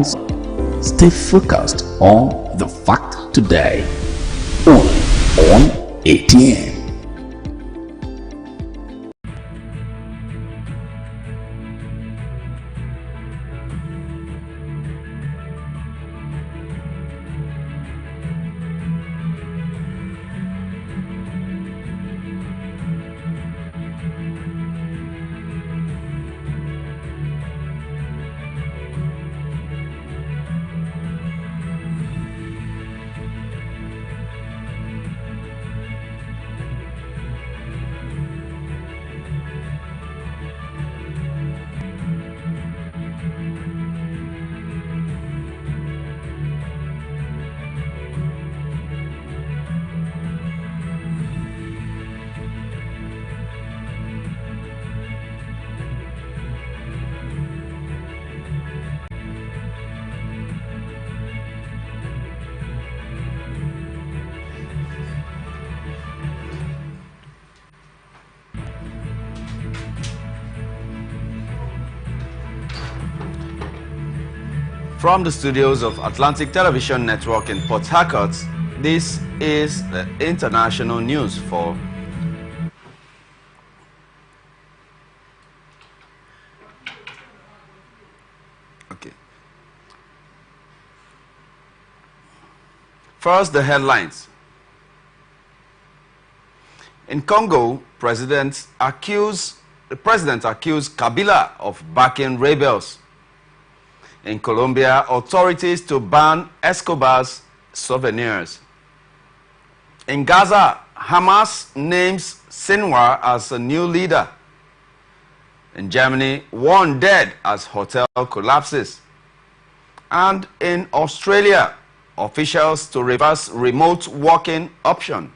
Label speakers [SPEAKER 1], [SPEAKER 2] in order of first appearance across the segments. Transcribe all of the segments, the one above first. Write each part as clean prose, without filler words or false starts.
[SPEAKER 1] Stay focused on the fact today, only on ATM.
[SPEAKER 2] From the studios of Atlantic Television Network in Port Harcourt, this is the international news for First, the headlines. In Congo, the president accused Kabila of backing rebels. In Colombia, authorities to ban Escobar's souvenirs. In Gaza, Hamas names Sinwar as a new leader. In Germany, 1 dead as hotel collapses. And in Australia, officials to reverse remote working option.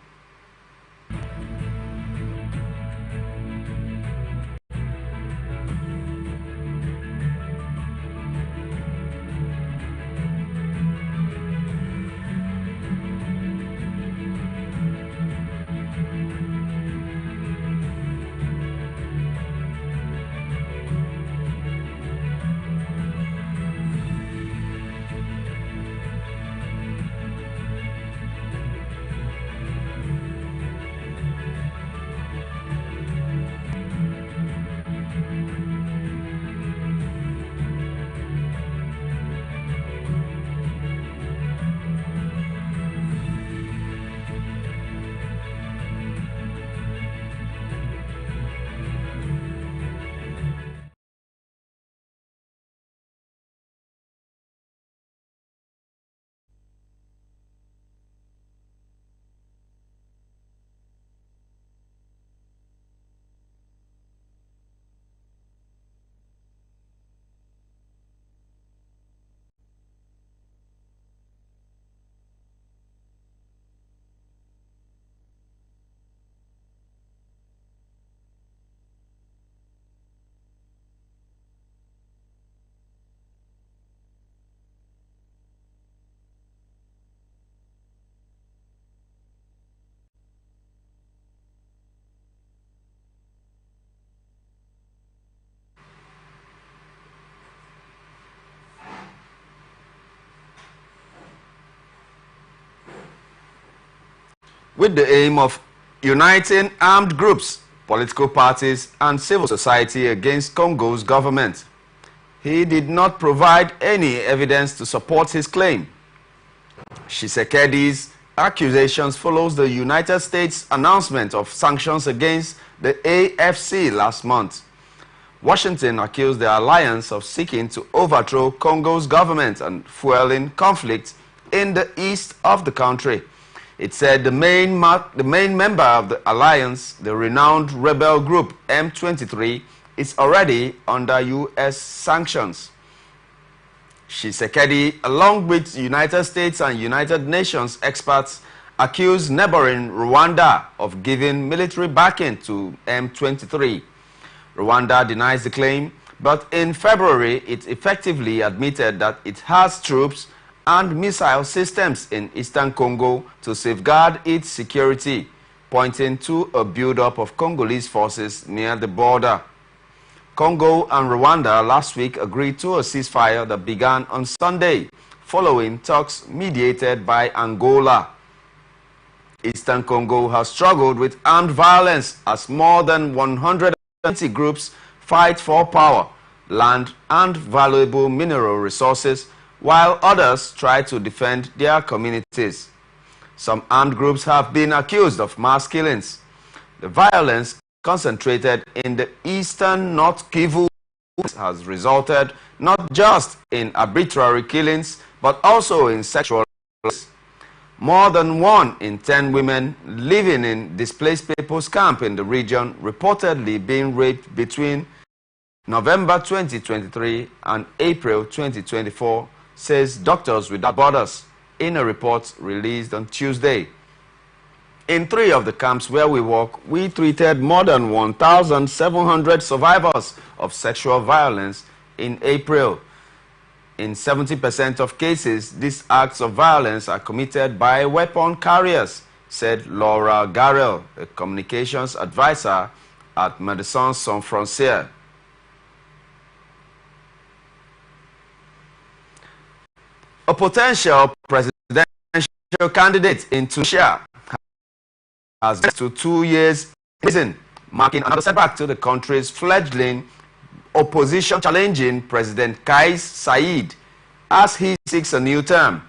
[SPEAKER 2] With the aim of uniting armed groups, political parties, and civil society against Congo's government. He did not provide any evidence to support his claim. Tshisekedi's accusations follows the United States announcement of sanctions against the AFC last month. Washington accused the alliance of seeking to overthrow Congo's government and fueling conflict in the east of the country. It said the main member of the alliance, the renowned rebel group M23, is already under U.S. sanctions. Tshisekedi, along with United States and United Nations experts, accused neighboring Rwanda of giving military backing to M23. Rwanda denies the claim, but in February it effectively admitted that it has troops and missile systems in eastern Congo to safeguard its security, pointing to a buildup of Congolese forces near the border. Congo and Rwanda last week agreed to a ceasefire that began on Sunday, following talks mediated by Angola. Eastern Congo has struggled with armed violence as more than 120 groups fight for power, land, and valuable mineral resources, while others try to defend their communities. Some armed groups have been accused of mass killings. The violence concentrated in the eastern North Kivu has resulted not just in arbitrary killings, but also in sexual violence. More than 1 in 10 women living in displaced people's camp in the region reportedly being raped between November 2023 and April 2024, says Doctors Without Borders in a report released on Tuesday. In 3 of the camps where we work, we treated more than 1,700 survivors of sexual violence in April. In 70% of cases, these acts of violence are committed by weapon carriers, said Laura Garrel, a communications advisor at Médecins Sans Frontières. A potential presidential candidate in Tunisia has led to 2 years in prison, marking another setback to the country's fledgling opposition challenging President Kais Saied as he seeks a new term.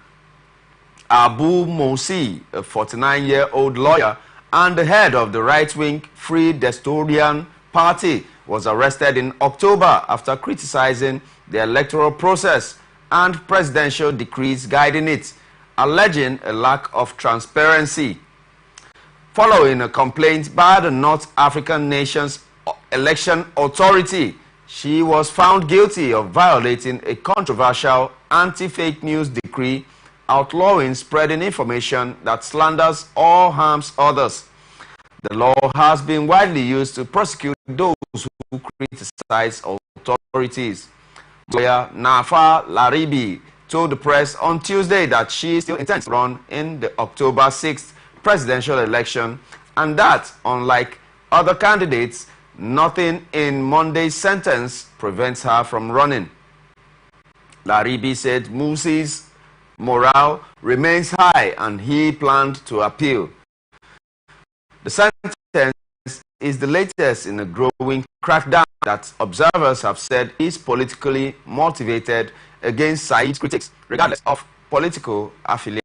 [SPEAKER 2] Abu Moussi, a 49-year-old lawyer and the head of the right-wing Free Destorian Party, was arrested in October after criticizing the electoral process and presidential decrees guiding it, alleging a lack of transparency. Following a complaint by the North African nation's election authority, she was found guilty of violating a controversial anti-fake news decree outlawing spreading information that slanders or harms others. The law has been widely used to prosecute those who criticize authorities. Lawyer Nafa Laribi told the press on Tuesday that she still intends to run in the October 6th presidential election and that, unlike other candidates, nothing in Monday's sentence prevents her from running. Laribi said Moussi's morale remains high and he planned to appeal. The sentence is the latest in a growing crackdown that observers have said is politically motivated against Said's critics, regardless of political affiliation.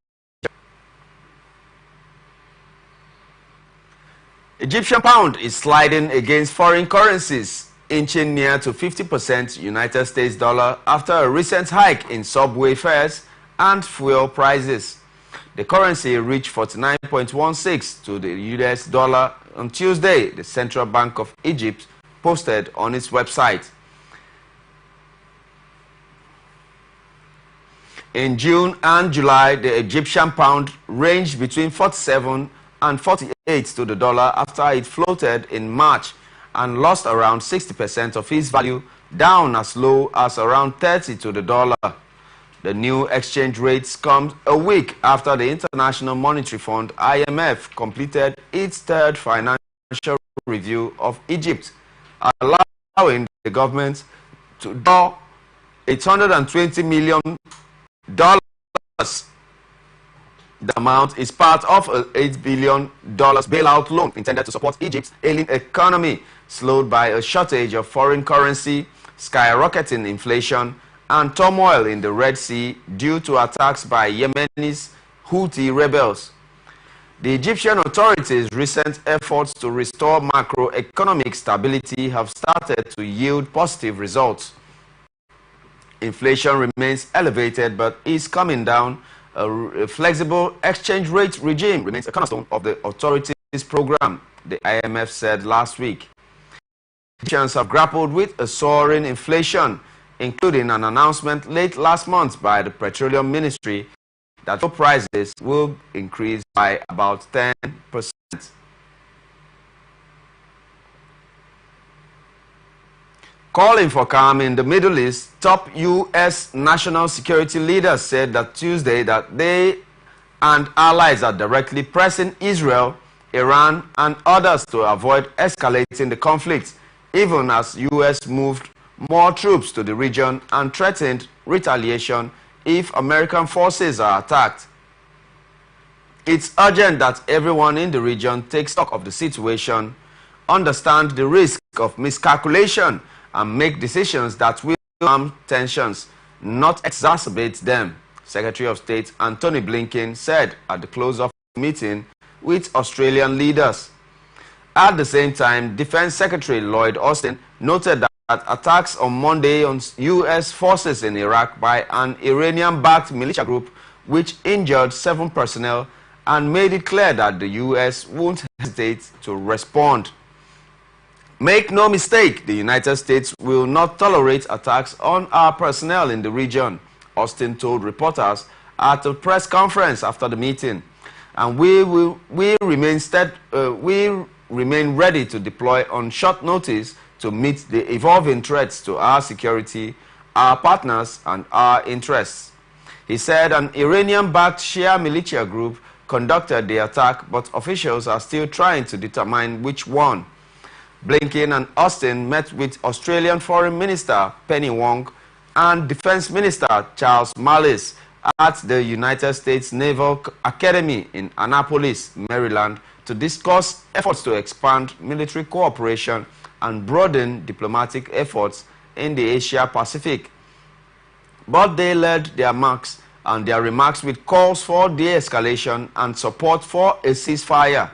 [SPEAKER 2] Egyptian pound is sliding against foreign currencies, inching near to 50% United States dollar after a recent hike in subway fares and fuel prices. The currency reached 49.16 to the US dollar on Tuesday, the Central Bank of Egypt posted on its website. In June and July, the Egyptian pound ranged between 47 and 48 to the dollar after it floated in March and lost around 60% of its value, down as low as around 30 to the dollar. The new exchange rates come a week after the International Monetary Fund (IMF) completed its third financial review of Egypt, allowing the government to draw $820 million. The amount is part of an $8 billion bailout loan intended to support Egypt's ailing economy, slowed by a shortage of foreign currency, skyrocketing inflation, and turmoil in the Red Sea due to attacks by Yemen's Houthi rebels. The Egyptian authorities' recent efforts to restore macroeconomic stability have started to yield positive results. Inflation remains elevated but is coming down. A flexible exchange rate regime remains a cornerstone of the authorities' program, the IMF said last week. Egyptians have grappled with a soaring inflation, including an announcement late last month by the Petroleum Ministry that fuel prices will increase by about 10%. Calling for calm in the Middle East, top U.S. national security leaders said that Tuesday that they and allies are directly pressing Israel, Iran, and others to avoid escalating the conflict, even as U.S. moved more troops to the region and threatened retaliation if American forces are attacked. It's urgent that everyone in the region take stock of the situation, understand the risk of miscalculation, and make decisions that will calm tensions, not exacerbate them, Secretary of State Antony Blinken said at the close of a meeting with Australian leaders. At the same time, Defense Secretary Lloyd Austin noted that attacks on Monday on U.S. forces in Iraq by an Iranian-backed militia group which injured 7 personnel and made it clear that the U.S. won't hesitate to respond. Make no mistake, the United States will not tolerate attacks on our personnel in the region, Austin told reporters at a press conference after the meeting. And we remain ready to deploy on short notice to meet the evolving threats to our security, our partners, and our interests. He said an Iranian-backed Shia militia group conducted the attack, but officials are still trying to determine which one. Blinken and Austin met with Australian Foreign Minister Penny Wong and Defense Minister Charles Marlis at the United States Naval Academy in Annapolis, Maryland, to discuss efforts to expand military cooperation and broaden diplomatic efforts in the Asia-Pacific. But they led their remarks with calls for de-escalation and support for a ceasefire.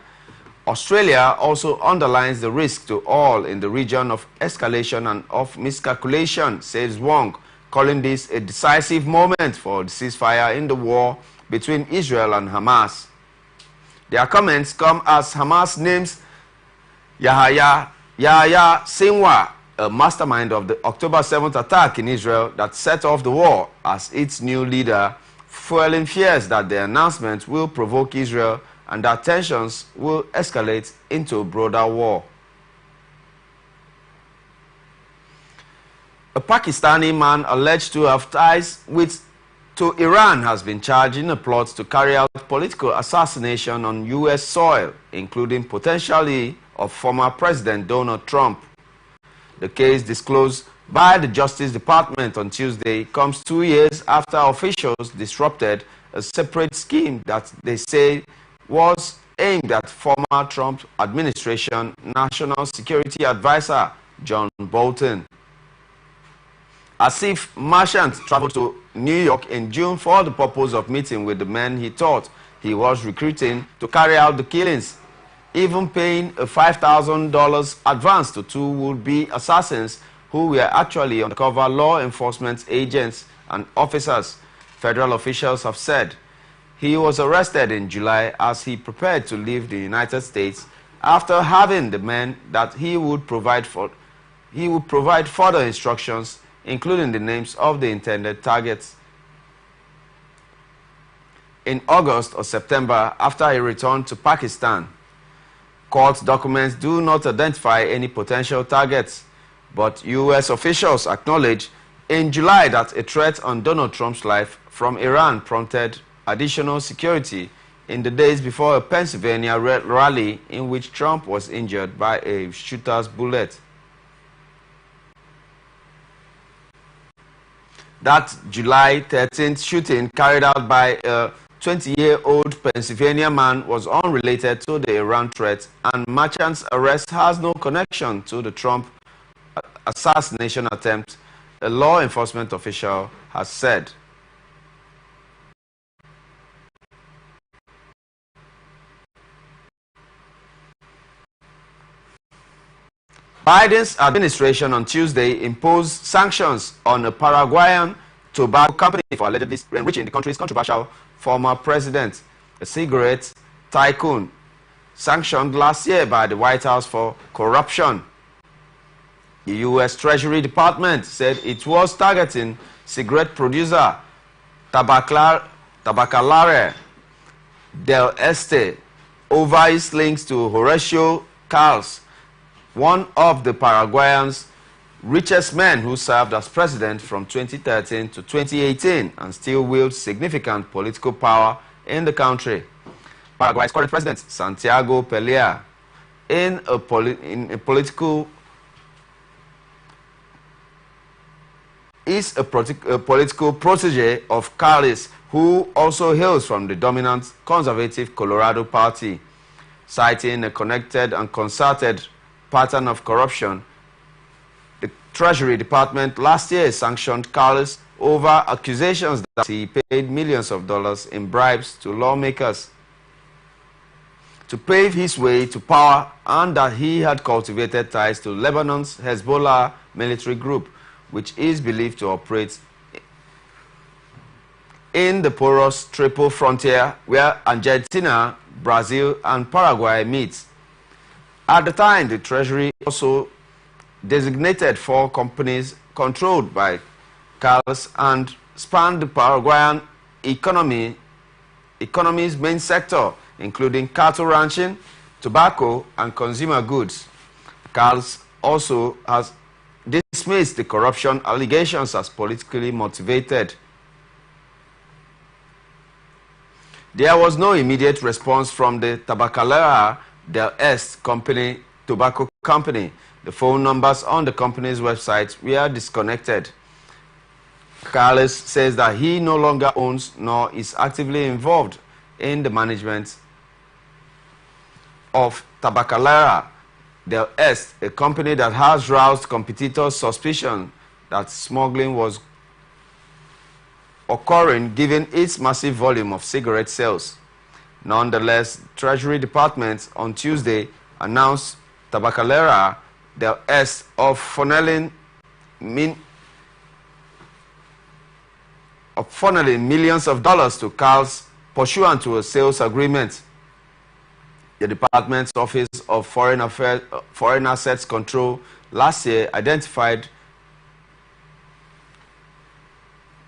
[SPEAKER 2] Australia also underlines the risk to all in the region of escalation and of miscalculation, says Wong, calling this a decisive moment for the ceasefire in the war between Israel and Hamas. Their comments come as Hamas names Yahya Sinwar, a mastermind of the October 7th attack in Israel that set off the war, as its new leader, fueling fears that the announcement will provoke Israel and that tensions will escalate into a broader war. A Pakistani man alleged to have ties to Iran has been charged in a plot to carry out political assassination on U.S. soil, including potentially of former President Donald Trump. The case disclosed by the Justice Department on Tuesday comes 2 years after officials disrupted a separate scheme that they say was aimed at former Trump administration National Security Advisor John Bolton. Asif Marchant traveled to New York in June for the purpose of meeting with the men he thought he was recruiting to carry out the killings, even paying a $5,000 advance to 2 would-be assassins who were actually undercover law enforcement agents and officers, federal officials have said. He was arrested in July as he prepared to leave the United States after having the men that he would provide further instructions, including the names of the intended targets. In August or September, after he returned to Pakistan, court documents do not identify any potential targets, but U.S. officials acknowledged in July that a threat on Donald Trump's life from Iran prompted additional security in the days before a Pennsylvania rally in which Trump was injured by a shooter's bullet. That July 13th shooting carried out by a 20-year-old Pennsylvania man was unrelated to the Iran threat, and Marchant's arrest has no connection to the Trump assassination attempt, a law enforcement official has said. Biden's administration on Tuesday imposed sanctions on a Paraguayan tobacco company for allegedly enriching the country's controversial former president, a cigarette tycoon, sanctioned last year by the White House for corruption. The U.S. Treasury Department said it was targeting cigarette producer Tabacalera del Este over its links to Horacio Carles, one of the Paraguayan's richest men who served as president from 2013 to 2018 and still wields significant political power in the country. Paraguay's current president, Santiago Peña, in a political is a political protege of Carles, who also hails from the dominant conservative Colorado Party. Citing a connected and concerted pattern of corruption, the Treasury Department last year sanctioned Carles over accusations that he paid millions of dollars in bribes to lawmakers to pave his way to power, and that he had cultivated ties to Lebanon's Hezbollah military group, which is believed to operate in the porous triple frontier where Argentina, Brazil, and Paraguay meet. At the time, the Treasury also designated 4 companies controlled by Carles and spanned the Paraguayan economy's main sector, including cattle ranching, tobacco, and consumer goods. Carles also has dismissed the corruption allegations as politically motivated. There was no immediate response from the Tabacalera del Este tobacco company. The phone numbers on the company's website were disconnected. Carles says that he no longer owns nor is actively involved in the management of Tabacalera del Este, a company that has roused competitors' suspicion that smuggling was occurring given its massive volume of cigarette sales. Nonetheless, the Treasury Department on Tuesday announced Tabacalera del Este of funneling millions of dollars to Carles pursuant to a sales agreement. The Department's Office of Foreign Assets Control last year identified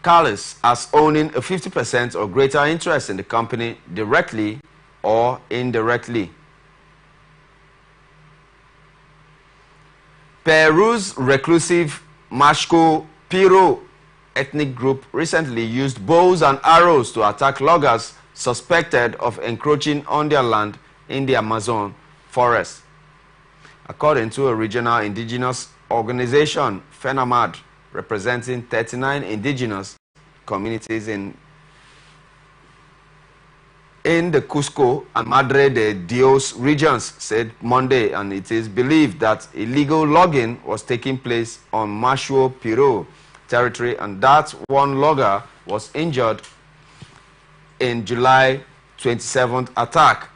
[SPEAKER 2] Carles as owning a 50% or greater interest in the company directly or indirectly. Peru's reclusive Mashco Piro ethnic group recently used bows and arrows to attack loggers suspected of encroaching on their land in the Amazon forest. According to a regional indigenous organization, FENAMAD, representing 39 indigenous communities in the Cusco and Madre de Dios regions, said Monday, and it is believed that illegal logging was taking place on Mashco Piro territory, and that one logger was injured in July 27th attack.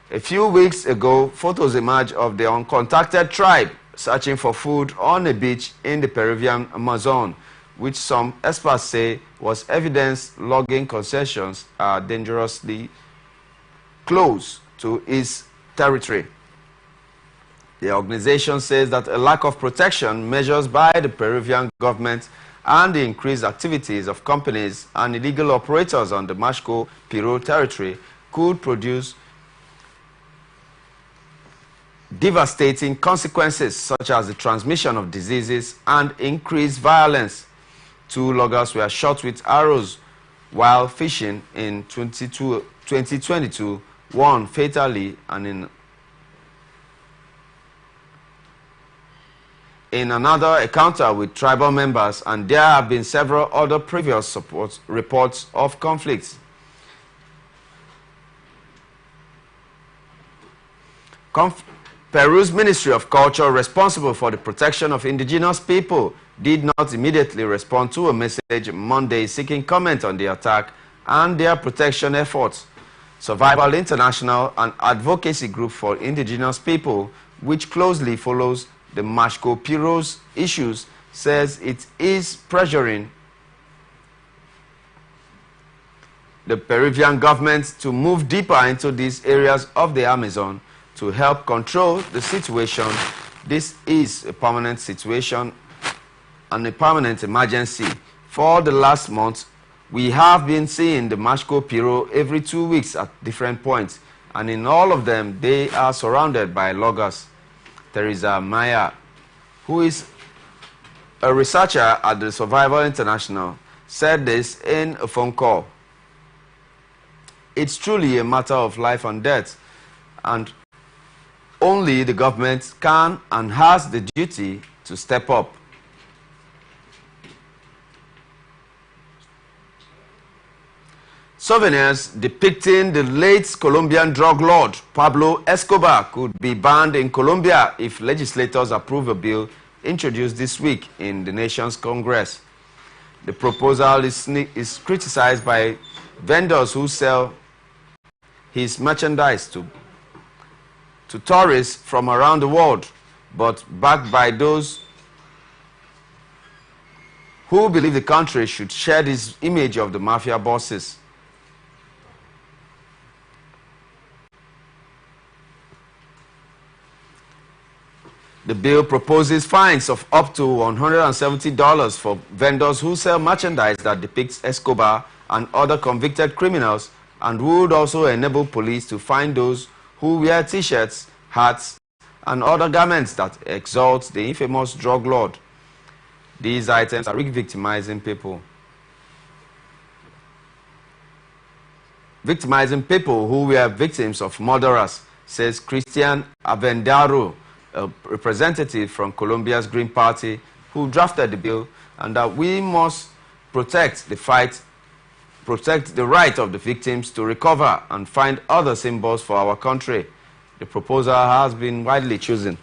[SPEAKER 2] A few weeks ago, photos emerged of the uncontacted tribe searching for food on a beach in the Peruvian Amazon, which some experts say was evidence logging concessions are dangerously close to its territory. The organization says that a lack of protection measures by the Peruvian government and the increased activities of companies and illegal operators on the Mashco Piro territory could produce devastating consequences such as the transmission of diseases and increased violence. 2 loggers were shot with arrows while fishing in 2022, one fatally, and in another encounter with tribal members, and there have been several other previous reports of conflicts. Peru's Ministry of Culture, responsible for the protection of indigenous people, did not immediately respond to a message Monday seeking comment on the attack and their protection efforts. Survival International, an advocacy group for indigenous people which closely follows the Mashco Piro's issues, says it is pressuring the Peruvian government to move deeper into these areas of the Amazon to help control the situation. This is a permanent situation and a permanent emergency. For the last month, we have been seeing the Mashco Piro every 2 weeks at different points, and in all of them, they are surrounded by loggers. Teresa Maya, who is a researcher at the Survival International, said this in a phone call. It's truly a matter of life and death, and only the government can and has the duty to step up. Souvenirs depicting the late Colombian drug lord Pablo Escobar could be banned in Colombia if legislators approve a bill introduced this week in the nation's Congress. The proposal is criticized by vendors who sell his merchandise to tourists from around the world, but backed by those who believe the country should share this image of the mafia bosses. The bill proposes fines of up to $170 for vendors who sell merchandise that depicts Escobar and other convicted criminals, and would also enable police to find those who wear t-shirts, hats, and other garments that exalt the infamous drug lord. These items are victimizing people. Victimizing people who were victims of murderers, says Christian Avendaro, a representative from Colombia's Green Party who drafted the bill, and that we must protect the right of the victims to recover and find other symbols for our country. The proposal has been widely chosen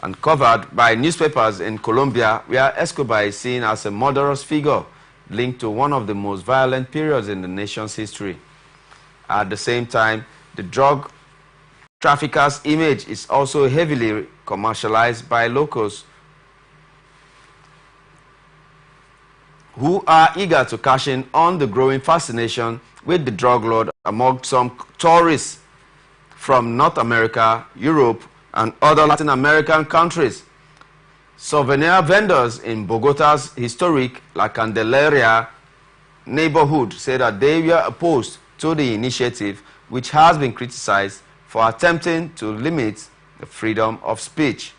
[SPEAKER 2] and covered by newspapers in Colombia, where Escobar is seen as a murderous figure linked to one of the most violent periods in the nation's history. At the same time, the drug trafficker's image is also heavily commercialized by locals who are eager to cash in on the growing fascination with the drug lord among some tourists from North America, Europe, and other Latin American countries. Souvenir vendors in Bogota's historic La Candelaria neighborhood say that they were opposed to the initiative, which has been criticized for attempting to limit the freedom of speech.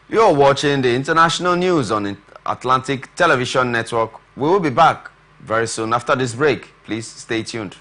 [SPEAKER 2] You are watching the international news on Atlantic Television Network. We will be back very soon after this break. Please stay tuned.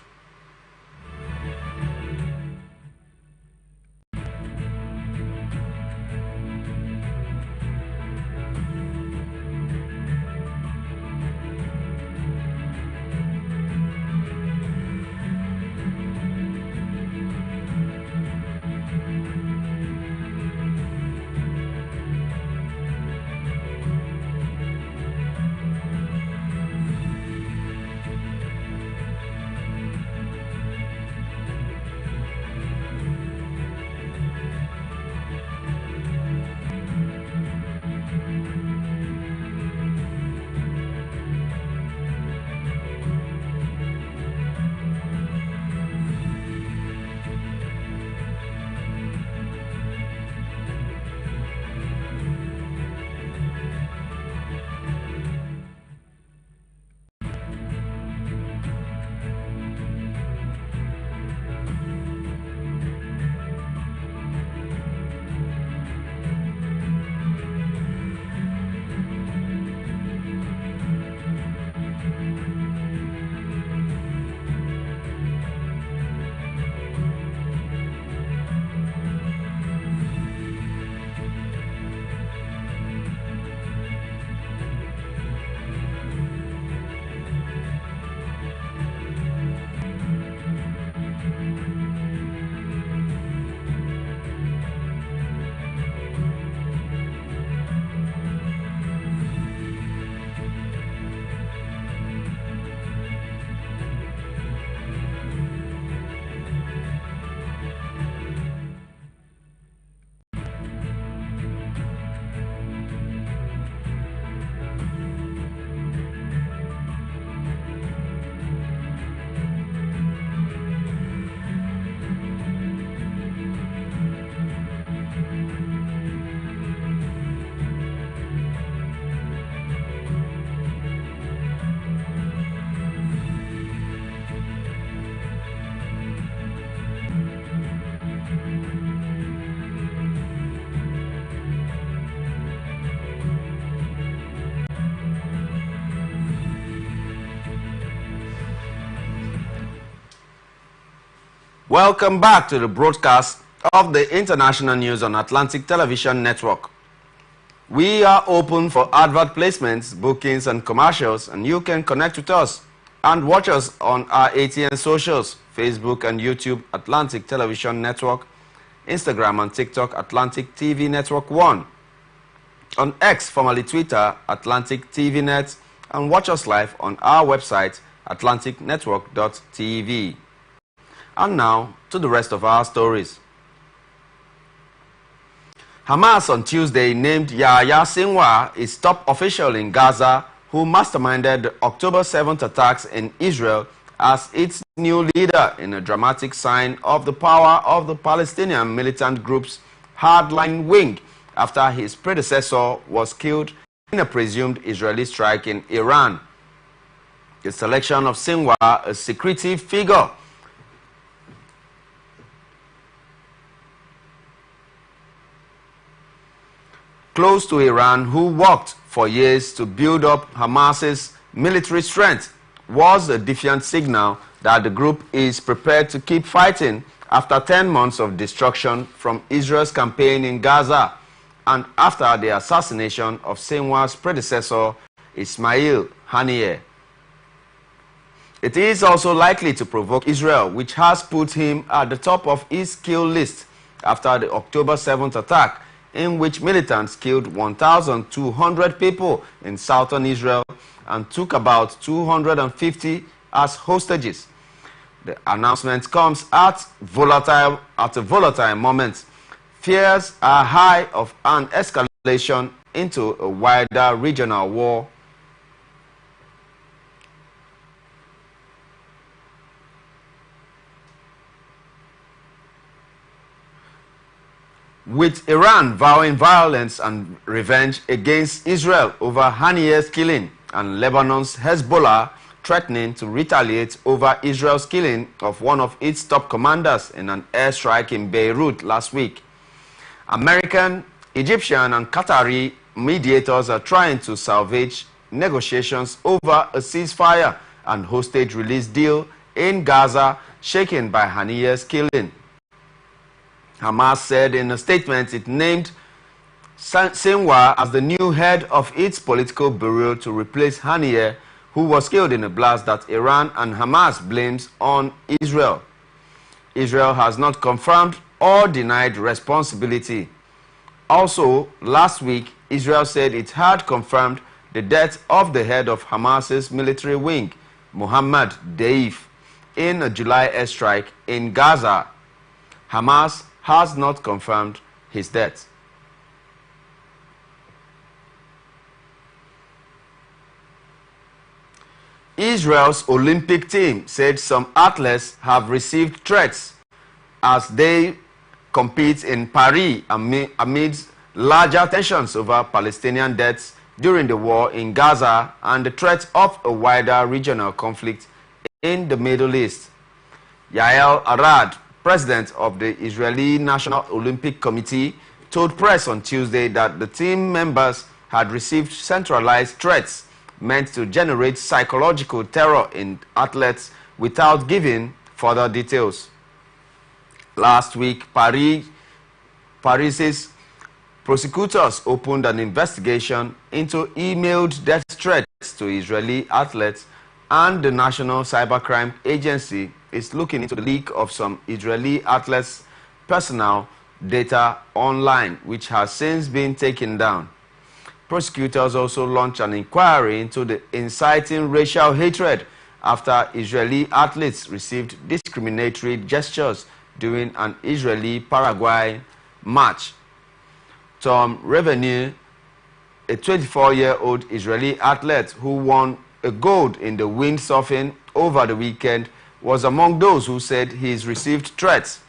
[SPEAKER 2] Welcome back to the broadcast of the international news on Atlantic Television Network. We are open for advert placements, bookings, and commercials, and you can connect with us and watch us on our ATN socials, Facebook and YouTube, Atlantic Television Network, Instagram and TikTok, Atlantic TV Network 1. On X, formerly Twitter, Atlantic TV Net, and watch us live on our website, atlanticnetwork.tv. And now, to the rest of our stories. Hamas on Tuesday named Yahya Sinwar its top official in Gaza who masterminded the October 7th attacks in Israel as its new leader in a dramatic sign of the power of the Palestinian militant group's hardline wing after his predecessor was killed in a presumed Israeli strike in Iran. The selection of Sinwar, a secretive figure close to Iran, who worked for years to build up Hamas's military strength, was a defiant signal that the group is prepared to keep fighting after 10 months of destruction from Israel's campaign in Gaza and after the assassination of Sinwar's predecessor, Ismail Haniyeh. It is also likely to provoke Israel, which has put him at the top of its kill list after the October 7th attack, in which militants killed 1,200 people in southern Israel and took about 250 as hostages. The announcement comes at a volatile moment. Fears are high of an escalation into a wider regional war. With Iran vowing violence and revenge against Israel over Haniyeh's killing and Lebanon's Hezbollah threatening to retaliate over Israel's killing of one of its top commanders in an airstrike in Beirut last week. American, Egyptian and Qatari mediators are trying to salvage negotiations over a ceasefire and hostage release deal in Gaza shaken by Haniyeh's killing. Hamas said in a statement it named Sinwar as the new head of its political bureau to replace Haniyeh, who was killed in a blast that Iran and Hamas blames on Israel. Israel has not confirmed or denied responsibility. Also, last week, Israel said it had confirmed the death of the head of Hamas's military wing, Mohammad Deif, in a July airstrike in Gaza. Hamas has not confirmed his death. Israel's Olympic team said some athletes have received threats as they compete in Paris amidst larger tensions over Palestinian deaths during the war in Gaza and the threat of a wider regional conflict in the Middle East. Yael Arad, president of the Israeli National Olympic Committee, told press on Tuesday that the team members had received centralized threats meant to generate psychological terror in athletes without giving further details. Last week, Paris's prosecutors opened an investigation into emailed death threats to Israeli athletes, and the National Cybercrime Agency is looking into the leak of some Israeli athletes' personal data online, which has since been taken down. Prosecutors also launched an inquiry into the inciting racial hatred after Israeli athletes received discriminatory gestures during an Israeli-Paraguay match. Tom Revenue, a 24-year-old Israeli athlete who won a gold in the windsurfing over the weekend, was among those who said he's received threats.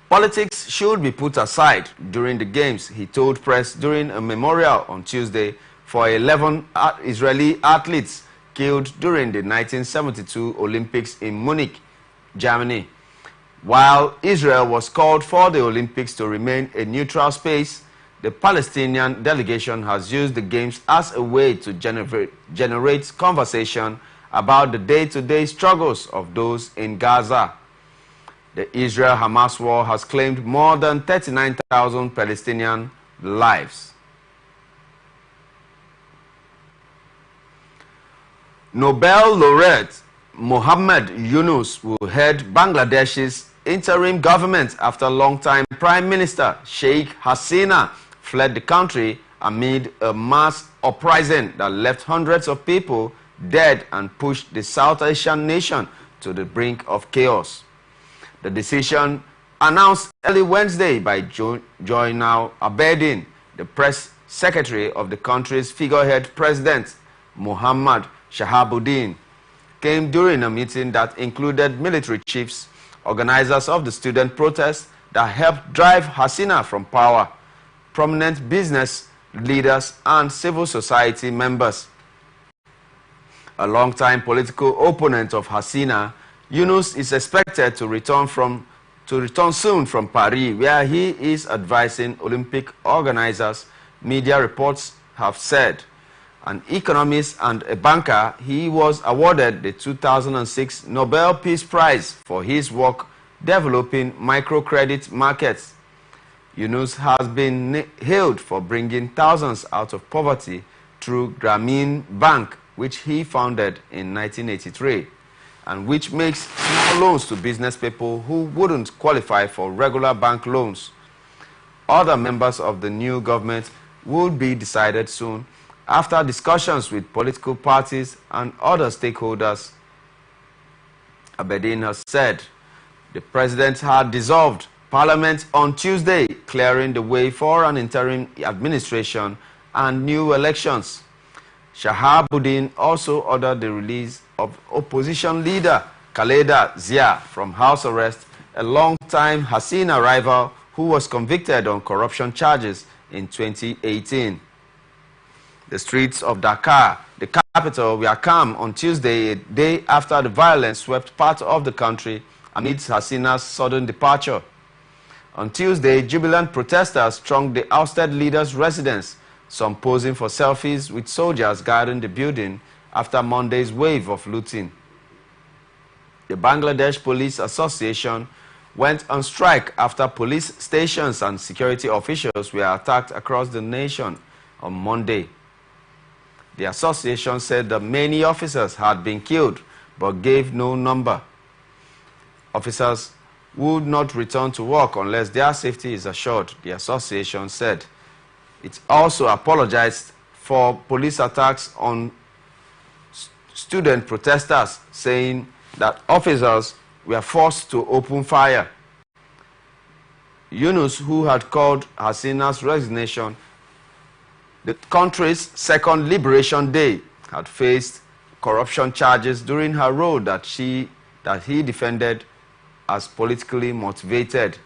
[SPEAKER 2] Politics should be put aside during the games, he told press during a memorial on Tuesday for 11 Israeli athletes killed during the 1972 Olympics in Munich, Germany. While Israel was called for the Olympics to remain a neutral space, the Palestinian delegation has used the games as a way to generate conversation about the day-to-day struggles of those in Gaza. The Israel-Hamas war has claimed more than 39,000 Palestinian lives. Nobel laureate Muhammad Yunus will head Bangladesh's interim government after longtime Prime Minister Sheikh Hasina fled the country amid a mass uprising that left hundreds of people dead and pushed the South Asian nation to the brink of chaos. The decision, announced early Wednesday by Joinal Abedin, the press secretary of the country's figurehead president, Muhammad Shahabuddin, came during a meeting that included military chiefs, organizers of the student protests that helped drive Hasina from power, prominent business leaders, and civil society members. A long-time political opponent of Hasina, Yunus is expected to return soon from Paris, where he is advising Olympic organizers, media reports have said. An economist and a banker, he was awarded the 2006 Nobel Peace Prize for his work developing microcredit markets. Yunus has been hailed for bringing thousands out of poverty through Grameen Bank, which he founded in 1983, and which makes small loans to business people who wouldn't qualify for regular bank loans. Other members of the new government will be decided soon after discussions with political parties and other stakeholders. Abedin has said the president had dissolved Parliament on Tuesday, clearing the way for an interim administration and new elections. Shahabuddin also ordered the release of opposition leader Khaleda Zia from house arrest, a long-time Hasina rival who was convicted on corruption charges in 2018. The streets of Dhaka, the capital, were calm on Tuesday, a day after the violence swept part of the country amidst Hasina's sudden departure. On Tuesday, jubilant protesters thronged the ousted leader's residence, some posing for selfies with soldiers guarding the building after Monday's wave of looting. The Bangladesh Police Association went on strike after police stations and security officials were attacked across the nation on Monday. The association said that many officers had been killed but gave no number. Officers would not return to work unless their safety is assured, the association said. It also apologized for police attacks on student protesters, saying that officers were forced to open fire. Yunus, who had called Hasina's resignation the country's second liberation day, had faced corruption charges during her role that he defended as politically motivated.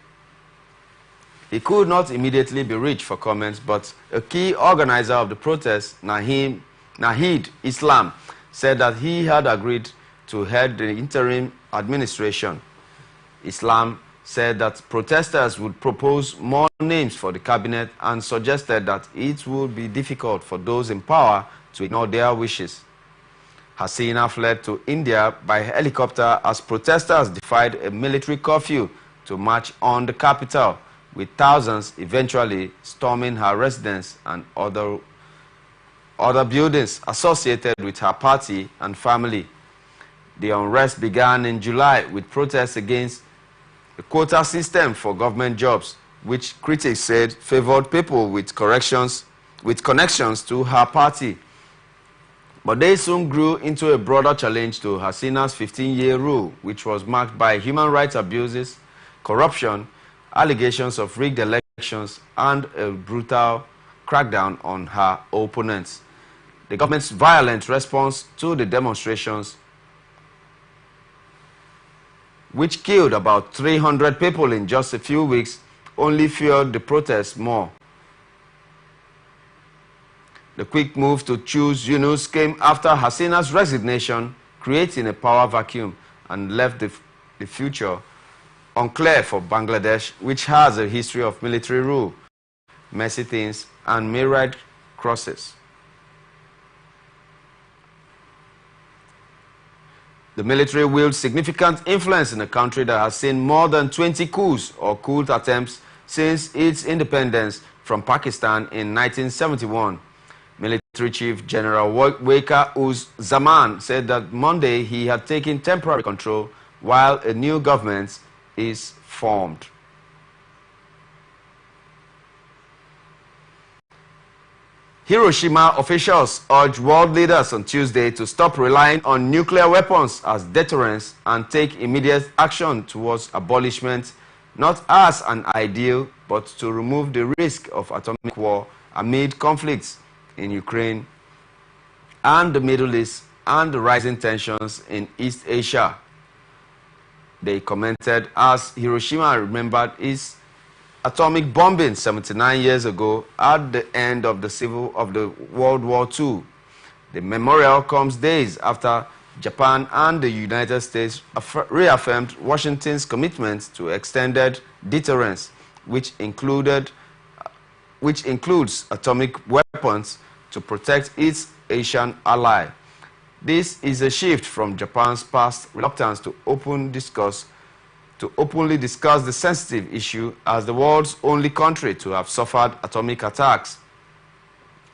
[SPEAKER 2] He could not immediately be reached for comments, but a key organizer of the protest, Nahid Islam, said that he had agreed to head the interim administration. Islam said that protesters would propose more names for the cabinet and suggested that it would be difficult for those in power to ignore their wishes. Hasina fled to India by helicopter as protesters defied a military curfew to march on the capital, with thousands eventually storming her residence and other buildings associated with her party and family. The unrest began in July with protests against the quota system for government jobs, which critics said favored people with connections to her party. But they soon grew into a broader challenge to Hasina's 15-year rule, which was marked by human rights abuses, corruption, allegations of rigged elections, and a brutal crackdown on her opponents. The government's violent response to the demonstrations, which killed about 300 people in just a few weeks, only fueled the protests more. The quick move to choose Yunus came after Hasina's resignation, creating a power vacuum and left the future unclear for Bangladesh, which has a history of military rule, messy things, and myriad crosses. The military wields significant influence in a country that has seen more than 20 coups or coup attempts since its independence from Pakistan in 1971. Military Military Chief General Weka Uz-Zaman said that Monday he had taken temporary control while a new government is formed. Hiroshima officials urged world leaders on Tuesday to stop relying on nuclear weapons as deterrence and take immediate action towards abolishment, not as an ideal, but to remove the risk of atomic war amid conflicts in Ukraine and the Middle East and the rising tensions in East Asia. They commented as Hiroshima remembered its atomic bombing 79 years ago at the end of the World War II. The memorial comes days after Japan and the United States reaffirmed Washington's commitment to extended deterrence, which includes atomic weapons to protect its Asian ally. This is a shift from Japan's past reluctance to openly discuss the sensitive issue as the world's only country to have suffered atomic attacks.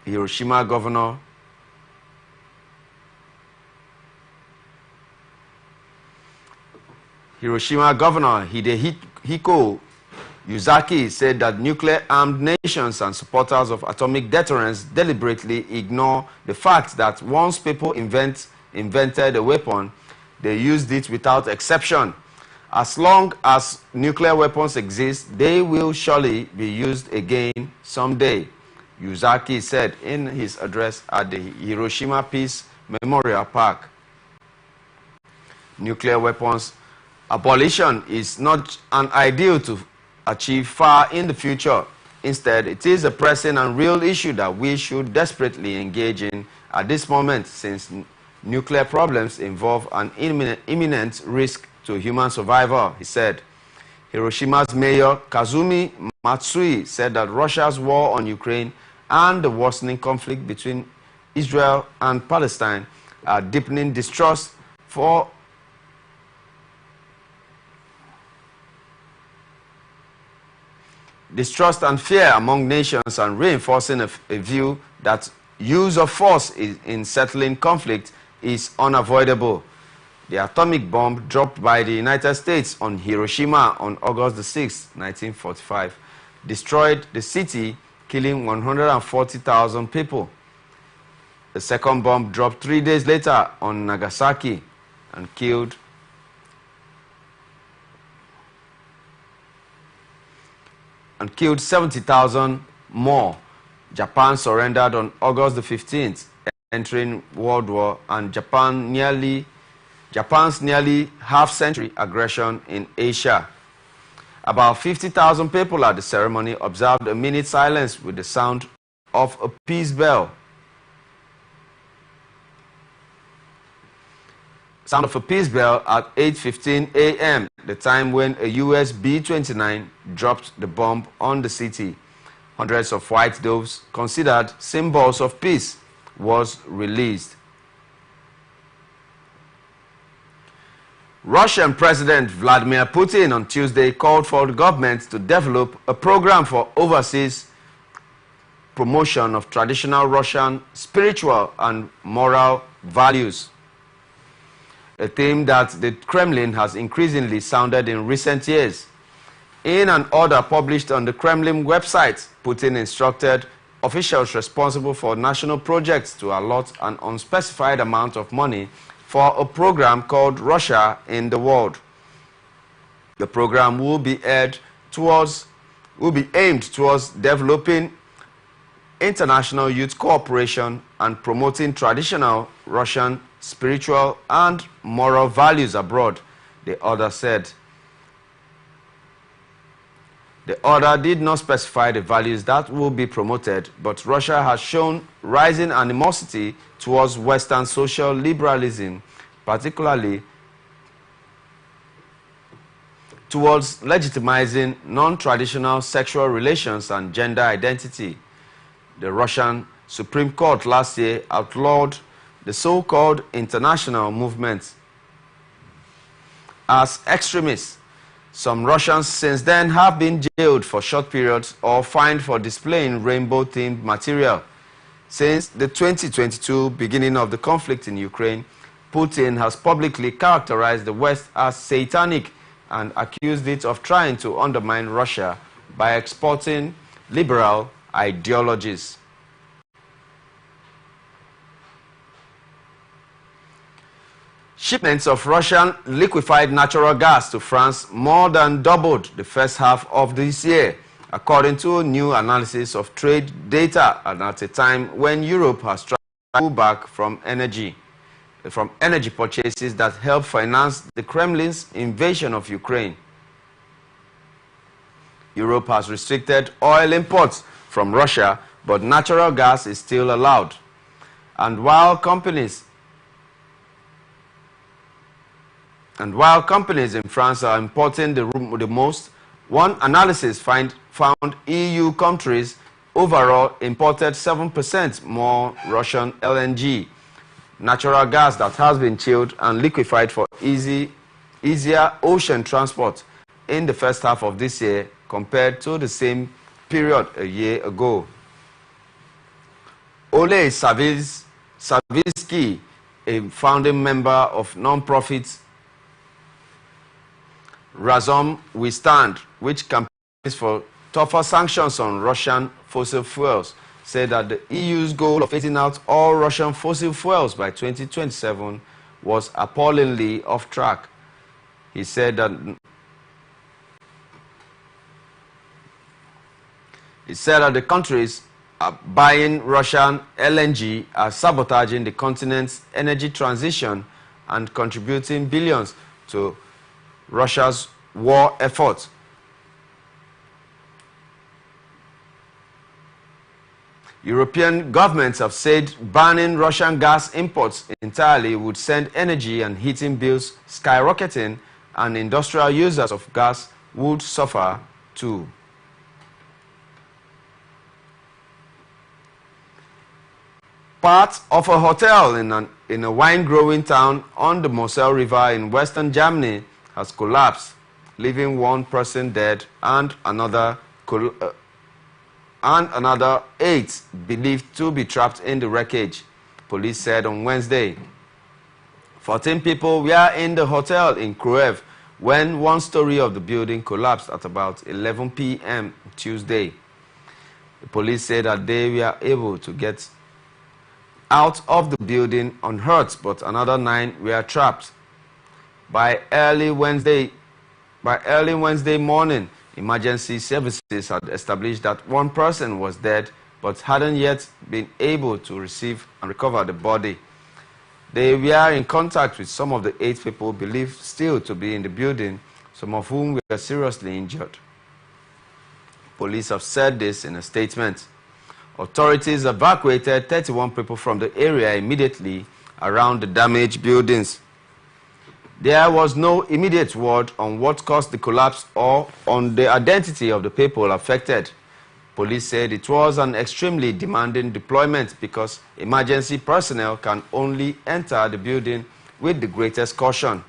[SPEAKER 2] Hiroshima Governor Hidehiko Yuzaki said that nuclear-armed nations and supporters of atomic deterrence deliberately ignore the fact that once people invented a weapon, they used it without exception. As long as nuclear weapons exist, they will surely be used again someday, Yuzaki said in his address at the Hiroshima Peace Memorial Park. Nuclear weapons abolition is not an ideal to achieve far in the future. Instead, it is a pressing and real issue that we should desperately engage in at this moment, since nuclear problems involve an imminent risk to human survival, he said. Hiroshima's mayor Kazumi Matsui said that Russia's war on Ukraine and the worsening conflict between Israel and Palestine are deepening distrust and fear among nations, and reinforcing a view that use of force in settling conflict is unavoidable. The atomic bomb dropped by the United States on Hiroshima on August 6, 1945, destroyed the city, killing 140,000 people. The second bomb dropped 3 days later on Nagasaki and killed 70,000 more. Japan surrendered on August 15th, entering World War, and Japan's nearly half-century aggression in Asia. About 50,000 people at the ceremony observed a minute silence with the sound of a peace bell. Sound of a peace bell at 8:15 a.m., the time when a US B-29 dropped the bomb on the city. Hundreds of white doves, considered symbols of peace, was released. Russian President Vladimir Putin on Tuesday called for the government to develop a program for overseas promotion of traditional Russian spiritual and moral values, a theme that the Kremlin has increasingly sounded in recent years. In an order published on the Kremlin website, Putin instructed officials responsible for national projects to allot an unspecified amount of money for a program called Russia in the World. The program will be aimed towards developing international youth cooperation and promoting traditional Russian spiritual and moral values abroad, the order said. The order did not specify the values that will be promoted, but Russia has shown rising animosity towards Western social liberalism, particularly towards legitimizing non-traditional sexual relations and gender identity. The Russian Supreme Court last year outlawed the so-called international movement as extremists. Some Russians since then have been jailed for short periods or fined for displaying rainbow-themed material. Since the 2022 beginning of the conflict in Ukraine, Putin has publicly characterized the West as satanic and accused it of trying to undermine Russia by exporting liberal ideologies. Shipments of Russian liquefied natural gas to France more than doubled the first half of this year, according to new analysis of trade data, and at a time when Europe has tried to pull back from energy purchases that help finance the Kremlin's invasion of Ukraine. Europe has restricted oil imports from Russia, but natural gas is still allowed. And while companies in France are importing the most, one analysis found EU countries overall imported 7% more Russian LNG, natural gas that has been chilled and liquefied for easier ocean transport in the first half of this year compared to the same period a year ago. Ole Savinsky, a founding member of non-profit Razom We Stand, which campaigns for tougher sanctions on Russian fossil fuels, said that the EU's goal of phasing out all Russian fossil fuels by 2027 was appallingly off track. He said that the countries buying Russian LNG are sabotaging the continent's energy transition and contributing billions to Russia's war effort. European governments have said banning Russian gas imports entirely would send energy and heating bills skyrocketing, and industrial users of gas would suffer too. Part of a hotel in a wine-growing town on the Moselle River in western Germany has collapsed, leaving one person dead and another 8 believed to be trapped in the wreckage, police said on Wednesday. 14 people were in the hotel in Kruev when one story of the building collapsed at about 11 p.m. Tuesday. The police said that they were able to get out of the building unhurt, but another 9 were trapped. By early Wednesday morning, emergency services had established that one person was dead but hadn't yet been able to receive and recover the body. They were in contact with some of the 8 people believed still to be in the building, some of whom were seriously injured. Police have said this in a statement. Authorities evacuated 31 people from the area immediately around the damaged buildings. There was no immediate word on what caused the collapse or on the identity of the people affected. Police said it was an extremely demanding deployment because emergency personnel can only enter the building with the greatest caution.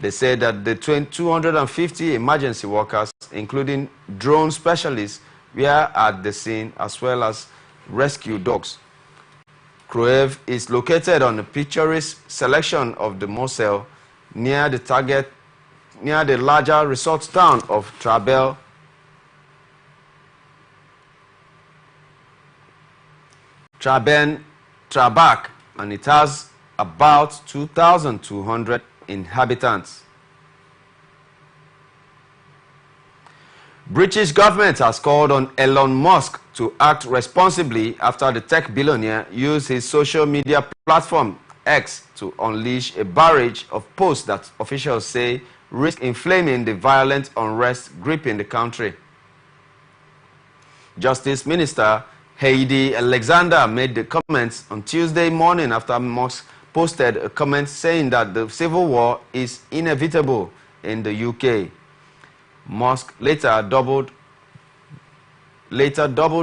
[SPEAKER 2] They said that the 250 emergency workers, including drone specialists, were at the scene as well as rescue dogs. Kruev is located on a picturesque selection of the Moselle near the larger resort town of Trabak, and it has about 2,200 inhabitants. British government has called on Elon Musk to act responsibly after the tech billionaire used his social media platform X to unleash a barrage of posts that officials say risk inflaming the violent unrest gripping the country. Justice Minister Heidi Alexander made the comments on Tuesday morning after Musk posted a comment saying that the civil war is inevitable in the UK. Musk later doubled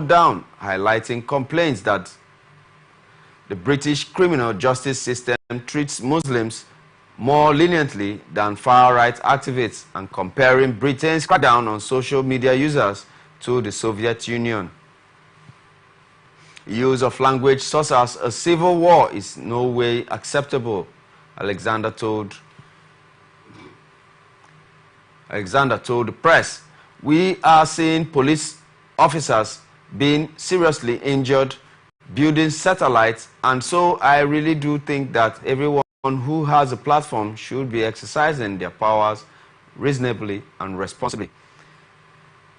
[SPEAKER 2] down, highlighting complaints that the British criminal justice system treats Muslims more leniently than far-right activists and comparing Britain's crackdown on social media users to the Soviet Union. Use of language such as a civil war is no way acceptable, Alexander told the press. We are seeing police officers being seriously injured, building satellites, and so I really do think that everyone who has a platform should be exercising their powers reasonably and responsibly.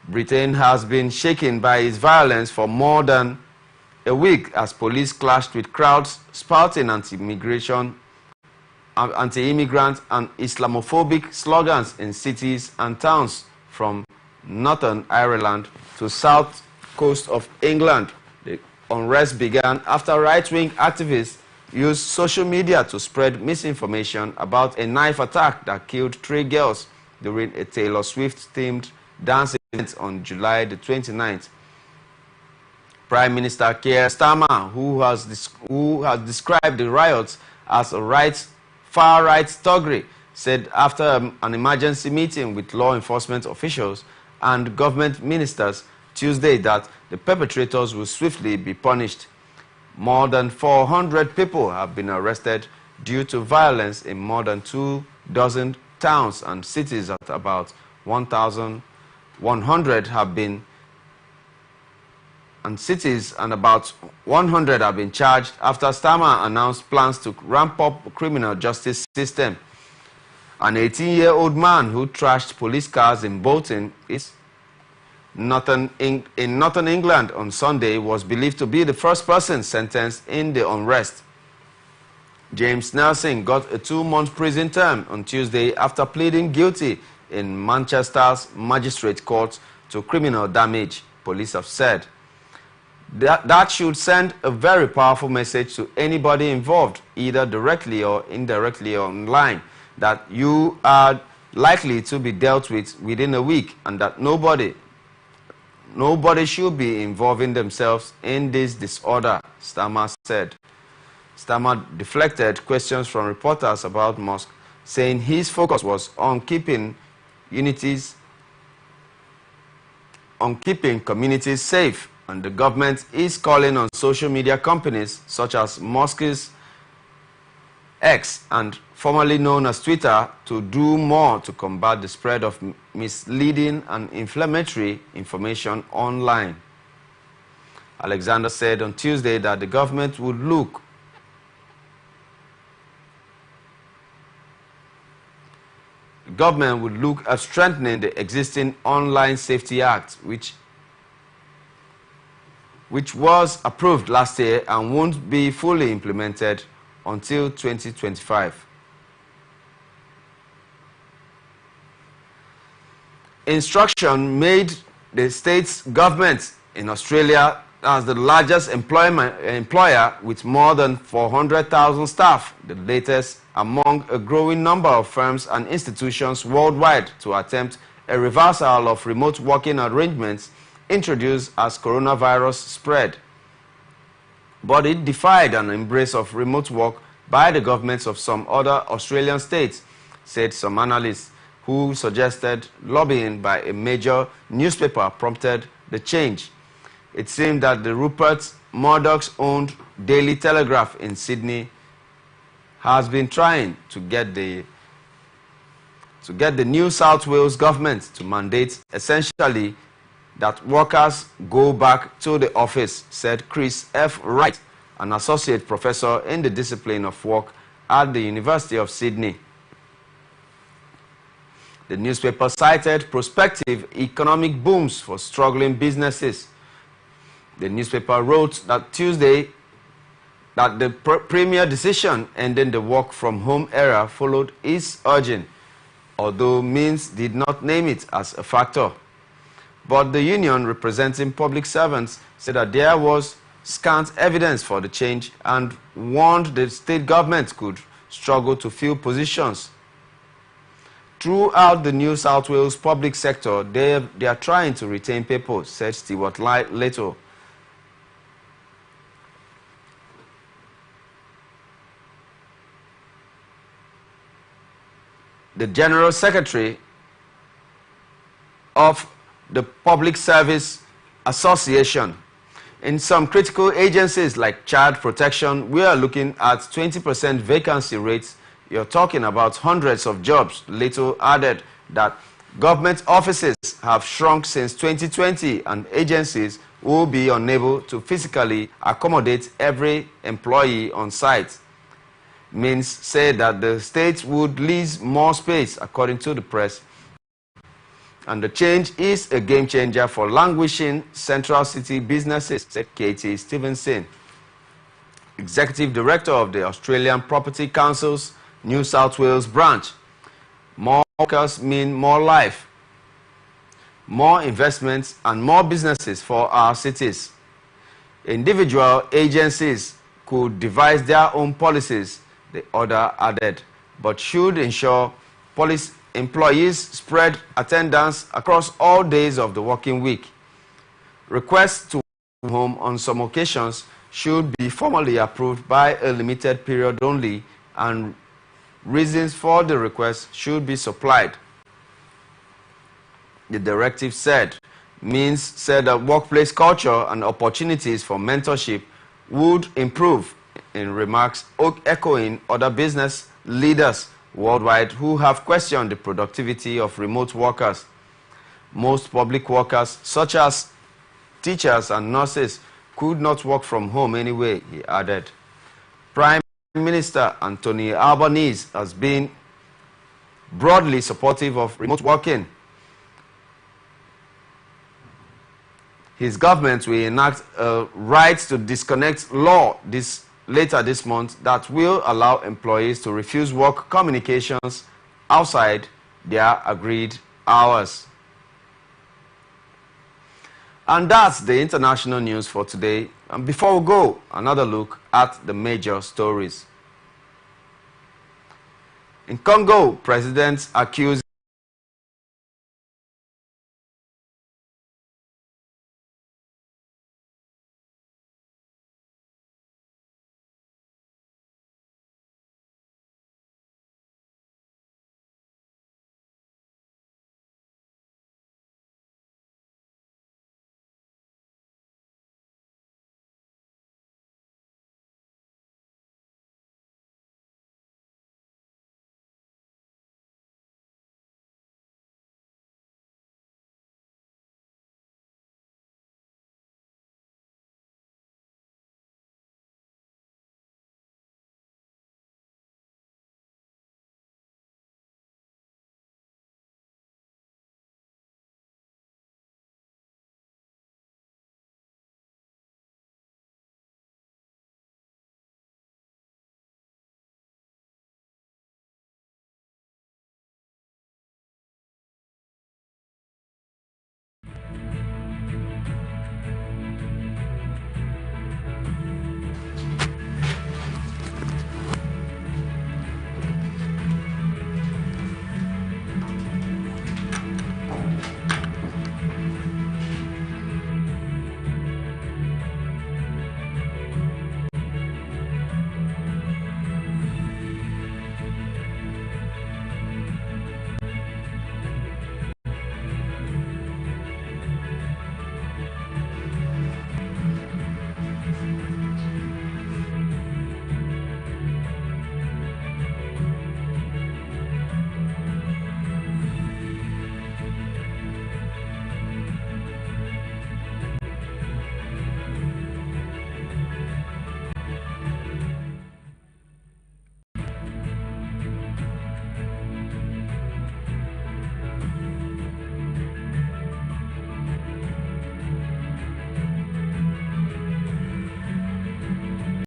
[SPEAKER 2] Britain has been shaken by its violence for more than a week as police clashed with crowds spouting anti-immigrant and Islamophobic slogans in cities and towns from Northern Ireland to south coast of England. The unrest began after right-wing activists used social media to spread misinformation about a knife attack that killed 3 girls during a Taylor Swift-themed dance event on July the 29th. Prime Minister Keir Starmer, who has described the riots as a far-right thuggery, said after an emergency meeting with law enforcement officials and government ministers Tuesday that the perpetrators will swiftly be punished. More than 400 people have been arrested due to violence in more than 24 towns and cities. At about 1,100 have been about 100 have been charged after Starmer announced plans to ramp up the criminal justice system. An 18-year-old man who trashed police cars in Bolton in northern England on Sunday was believed to be the first person sentenced in the unrest. James Nelson got a 2-month prison term on Tuesday after pleading guilty in Manchester's magistrate court to criminal damage, police have said. That should send a very powerful message to anybody involved, either directly or indirectly online, that you are likely to be dealt with within a week and that nobody should be involving themselves in this disorder, Starmer said. Starmer deflected questions from reporters about Musk, saying his focus was on keeping communities safe, and the government is calling on social media companies such as Musk's X and formerly known as Twitter to do more to combat the spread of misleading and inflammatory information online. Alexander said on Tuesday that the government would look at strengthening the existing Online Safety Act, which was approved last year and won't be fully implemented until 2025. Instruction made the state's government in Australia as the largest employer with more than 400,000 staff, the latest among a growing number of firms and institutions worldwide to attempt a reversal of remote working arrangements introduced as coronavirus spread. But it defied an embrace of remote work by the governments of some other Australian states, said some analysts, who suggested lobbying by a major newspaper prompted the change. It seemed that the Rupert Murdoch's-owned Daily Telegraph in Sydney has been trying to get the New South Wales government to mandate essentially that workers go back to the office, said Chris F. Wright, an associate professor in the discipline of work at the University of Sydney. The newspaper cited prospective economic booms for struggling businesses. The newspaper wrote that Tuesday that the Premier decision ending the work-from-home era followed its urging, although Means did not name it as a factor. But the union representing public servants said that there was scant evidence for the change and warned the state government could struggle to fill positions. Throughout the New South Wales public sector, they are trying to retain people, said Stewart Leto. The General Secretary of the Public Service Association. In some critical agencies like child protection, we are looking at 20% vacancy rates. You're talking about hundreds of jobs. Little added that government offices have shrunk since 2020 and agencies will be unable to physically accommodate every employee on site. Means said that the state would lease more space, according to the press. And the change is a game changer for languishing central city businesses, said Katie Stevenson, Executive Director of the Australian Property Council's New South Wales branch. More workers mean more life, more investments and more businesses for our cities. Individual agencies could devise their own policies, the order added, but should ensure police employees spread attendance across all days of the working week. Requests to work home on some occasions should be formally approved by a limited period only, and reasons for the request should be supplied. The directive said that workplace culture and opportunities for mentorship would improve, in remarks echoing other business leaders worldwide who have questioned the productivity of remote workers. Most public workers, such as teachers and nurses, could not work from home anyway, he added. Prime Minister Anthony Albanese has been broadly supportive of remote working. His government will enact a right to disconnect law later this month that will allow employees to refuse work communications outside their agreed hours. And that's the international news for today. And before we go, another look at the major stories. In Congo, presidents accuse